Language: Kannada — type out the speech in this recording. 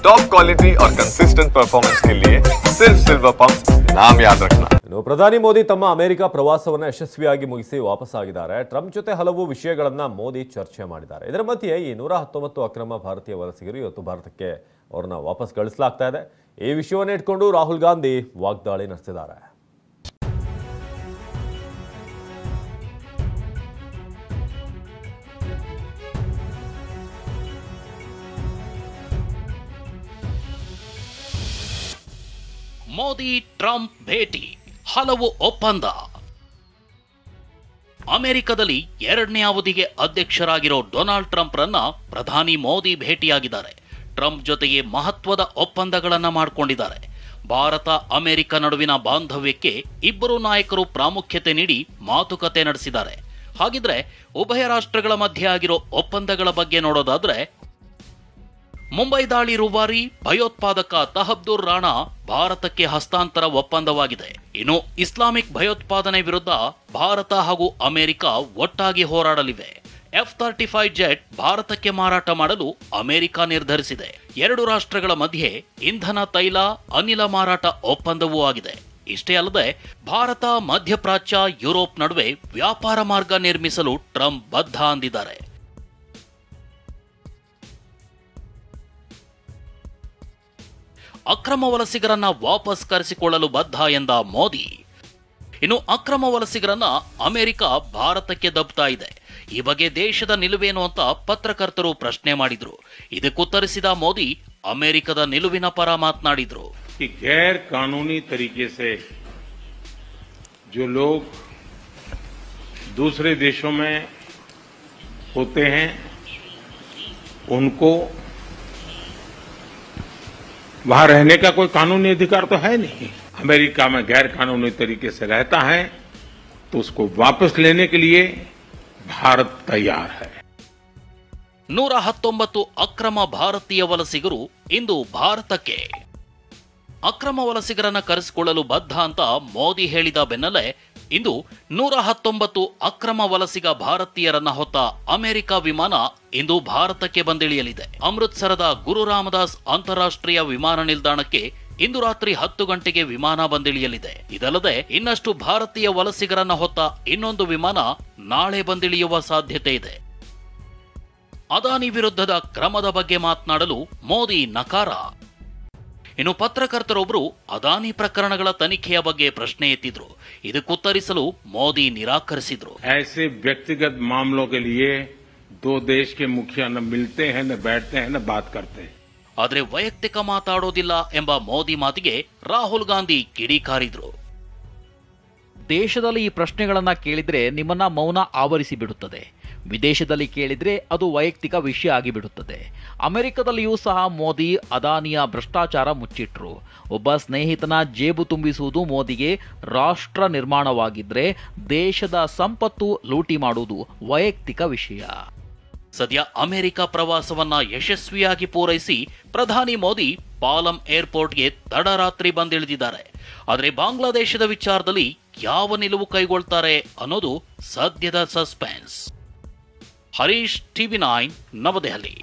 टॉप क्वालिटी और कंसिस्टेंट परफॉर्मेंस के लिए सिर्फ सिल्वर पंप नाम याद रखना। ಪ್ರಧಾನಿ ಮೋದಿ ತಮ್ಮ ಅಮೆರಿಕ ಪ್ರವಾಸವನ್ನು ಯಶಸ್ವಿಯಾಗಿ ಮುಗಿಸಿ ವಾಪಸ್ಸಾಗಿದ್ದಾರೆ. ಟ್ರಂಪ್ ಜೊತೆ ಹಲವು ವಿಷಯಗಳನ್ನ ಮೋದಿ ಚರ್ಚೆ ಮಾಡಿದ್ದಾರೆ. ಇದರ ಮಧ್ಯೆ ಈ 119 ಅಕ್ರಮ ಭಾರತೀಯ ವಲಸಿಗರು ಇವತ್ತು ಭಾರತಕ್ಕೆ ಅವರನ್ನ ವಾಪಸ್ ಕಳಿಸಲಾಗ್ತಾ ಇದೆ. ಈ ವಿಷಯವನ್ನ ಇಟ್ಕೊಂಡು ರಾಹುಲ್ ಗಾಂಧಿ ವಾಗ್ದಾಳಿ ನಡೆಸಿದ್ದಾರೆ. ಮೋದಿ ಟ್ರಂಪ್ ಭೇಟಿ, ಹಲವು ಒಪ್ಪಂದ. ಅಮೆರಿಕದಲ್ಲಿ 2ನೇ ಅವಧಿಗೆ ಅಧ್ಯಕ್ಷರಾಗಿರೋ ಡೊನಾಲ್ಡ್ ಟ್ರಂಪ್ ರನ್ನ ಪ್ರಧಾನಿ ಮೋದಿ ಭೇಟಿಯಾಗಿದ್ದಾರೆ. ಟ್ರಂಪ್ ಜೊತೆಗೆ ಮಹತ್ವದ ಒಪ್ಪಂದಗಳನ್ನ ಮಾಡಿಕೊಂಡಿದ್ದಾರೆ. ಭಾರತ ಅಮೆರಿಕ ನಡುವಿನ ಬಾಂಧವ್ಯಕ್ಕೆ ಇಬ್ಬರು ನಾಯಕರು ಪ್ರಾಮುಖ್ಯತೆ ನೀಡಿ ಮಾತುಕತೆ ನಡೆಸಿದ್ದಾರೆ. ಹಾಗಿದ್ರೆ ಉಭಯ ರಾಷ್ಟ್ರಗಳ ಮಧ್ಯೆ ಆಗಿರೋ ಒಪ್ಪಂದಗಳ ಬಗ್ಗೆ ನೋಡೋದಾದ್ರೆ, ಮುಂಬೈ ದಾಳಿ ರೂವಾರಿ ಭಯೋತ್ಪಾದಕ ತಹಬ್ದುರ್ ರಾಣಾ ಭಾರತಕ್ಕೆ ಹಸ್ತಾಂತರ ಒಪ್ಪಂದವಾಗಿದೆ. ಇನ್ನು ಇಸ್ಲಾಮಿಕ್ ಭಯೋತ್ಪಾದನೆ ವಿರುದ್ಧ ಭಾರತ ಹಾಗೂ ಅಮೆರಿಕ ಒಟ್ಟಾಗಿ ಹೋರಾಡಲಿವೆ. F-35 ಜೆಟ್ ಭಾರತಕ್ಕೆ ಮಾರಾಟ ಮಾಡಲು ಅಮೆರಿಕ ನಿರ್ಧರಿಸಿದೆ. 2 ರಾಷ್ಟ್ರಗಳ ಮಧ್ಯೆ ಇಂಧನ, ತೈಲ, ಅನಿಲ ಮಾರಾಟ ಒಪ್ಪಂದವೂ ಆಗಿದೆ. ಇಷ್ಟೇ ಅಲ್ಲದೆ ಭಾರತ, ಮಧ್ಯಪ್ರಾಚ್ಯ, ಯುರೋಪ್ ನಡುವೆ ವ್ಯಾಪಾರ ಮಾರ್ಗ ನಿರ್ಮಿಸಲು ಟ್ರಂಪ್ ಬದ್ಧ ಅಂದಿದ್ದಾರೆ. ಅಕ್ರಮ ವಲಸಿಗರನ್ನ ವಾಪಸ್ ಕರೆಸಿಕೊಳ್ಳಲು ಬದ್ಧ ಎಂದ ಮೋದಿ. ಇನ್ನು ಅಕ್ರಮ ವಲಸಿಗರನ್ನ ಅಮೆರಿಕ ಭಾರತಕ್ಕೆ ದಬ್ತಾ ಇದೆ. ಈ ಬಗ್ಗೆ ದೇಶದ ನಿಲುವೇನು ಅಂತ ಪತ್ರಕರ್ತರು ಪ್ರಶ್ನೆ ಮಾಡಿದ್ರು. ಇದಕ್ಕುತ್ತರಿಸಿದ ಮೋದಿ ಅಮೆರಿಕದ ನಿಲುವಿನ ಪರ ಮಾತನಾಡಿದ್ರು. गैर कानूनी तरीके से जो लोग दूसरे देशों में होते हैं उनको वहां रहने का कोई कानूनी अधिकार तो है नहीं. अमेरिका में गैर कानूनी तरीके से रहता है तो उसको वापस लेने के लिए भारत तैयार है. 119 ಅಕ್ರಮ ಭಾರತೀಯ ವಲಸಿಗರು ಇಂದು ಭಾರತಕ್ಕೆ. ಅಕ್ರಮ ವಲಸಿಗರನ್ನ ಕರೆಸಿಕೊಳ್ಳಲು ಬದ್ಧ ಅಂತ ಮೋದಿ ಹೇಳಿದ ಬೆನ್ನಲ್ಲೇ ಇಂದು 119 ಅಕ್ರಮ ವಲಸಿಗ ಭಾರತೀಯರನ್ನ ಹೊತ್ತ ಅಮೆರಿಕ ವಿಮಾನ ಇಂದು ಭಾರತಕ್ಕೆ ಬಂದಿಳಿಯಲಿದೆ. ಅಮೃತ್ಸರದ ಗುರು ರಾಮದಾಸ್ ಅಂತಾರಾಷ್ಟ್ರೀಯ ವಿಮಾನ ನಿಲ್ದಾಣಕ್ಕೆ ಇಂದು ರಾತ್ರಿ 10 ಗಂಟೆಗೆ ವಿಮಾನ ಬಂದಿಳಿಯಲಿದೆ. ಇದಲ್ಲದೆ ಇನ್ನಷ್ಟು ಭಾರತೀಯ ವಲಸಿಗರನ್ನ ಹೊತ್ತ ಇನ್ನೊಂದು ವಿಮಾನ ನಾಳೆ ಬಂದಿಳಿಯುವ ಸಾಧ್ಯತೆ ಇದೆ. ಅದಾನಿ ವಿರುದ್ಧದ ಕ್ರಮದ ಬಗ್ಗೆ ಮಾತನಾಡಲು ಮೋದಿ ನಕಾರ. ಇನ್ನು ಪತ್ರಕರ್ತರೊಬ್ಬರು ಅದಾನಿ ಪ್ರಕರಣಗಳ ತನಿಖೆಯ ಬಗ್ಗೆ ಪ್ರಶ್ನೆ ಎತ್ತಿದ್ರು. ಇದಕ್ಕುತ್ತರಿಸಲು ಮೋದಿ ನಿರಾಕರಿಸಿದ್ರು. ऐसे व्यक्तिगत मामलों के लिए दो देश के मुखिया न मिलते हैं, न बैठते हैं, न बात करते हैं. ಆದರೆ ವೈಯಕ್ತಿಕ ಮಾತಾಡೋದಿಲ್ಲ ಎಂಬ ಮೋದಿ ಮಾತಿಗೆ ರಾಹುಲ್ ಗಾಂಧಿ ಕಿಡಿಕಾರಿದ್ರು. ದೇಶದಲ್ಲಿ ಈ ಪ್ರಶ್ನೆಗಳನ್ನ ಕೇಳಿದ್ರೆ ನಿಮ್ಮನ್ನ ಮೌನ ಆವರಿಸಿ ಬಿಡುತ್ತದೆ. ವಿದೇಶದಲ್ಲಿ ಕೇಳಿದ್ರೆ ಅದು ವೈಯಕ್ತಿಕ ವಿಷಯ ಆಗಿಬಿಡುತ್ತದೆ. ಅಮೆರಿಕದಲ್ಲಿಯೂ ಸಹ ಮೋದಿ ಅದಾನಿಯ ಭ್ರಷ್ಟಾಚಾರ ಮುಚ್ಚಿಟ್ರು. ಒಬ್ಬ ಸ್ನೇಹಿತನ ಜೇಬು ತುಂಬಿಸುವುದು ಮೋದಿಗೆ ರಾಷ್ಟ್ರ ನಿರ್ಮಾಣವಾಗಿದ್ರೆ ದೇಶದ ಸಂಪತ್ತು ಲೂಟಿ ಮಾಡುವುದು ವೈಯಕ್ತಿಕ ವಿಷಯ. ಸದ್ಯ ಅಮೆರಿಕ ಪ್ರವಾಸವನ್ನ ಯಶಸ್ವಿಯಾಗಿ ಪೂರೈಸಿ ಪ್ರಧಾನಿ ಮೋದಿ ಪಾಲಂ ಏರ್ಪೋರ್ಟ್ಗೆ ತಡರಾತ್ರಿ ಬಂದಿಳಿದಿದ್ದಾರೆ. ಆದರೆ ಬಾಂಗ್ಲಾದೇಶದ ವಿಚಾರದಲ್ಲಿ ಯಾವ ನಿಲುವು ಕೈಗೊಳ್ತಾರೆ ಅನ್ನೋದು ಸದ್ಯದ ಸಸ್ಪೆನ್ಸ್. ಹರೀಶ್, TV9, ನವದೆಹಲಿ.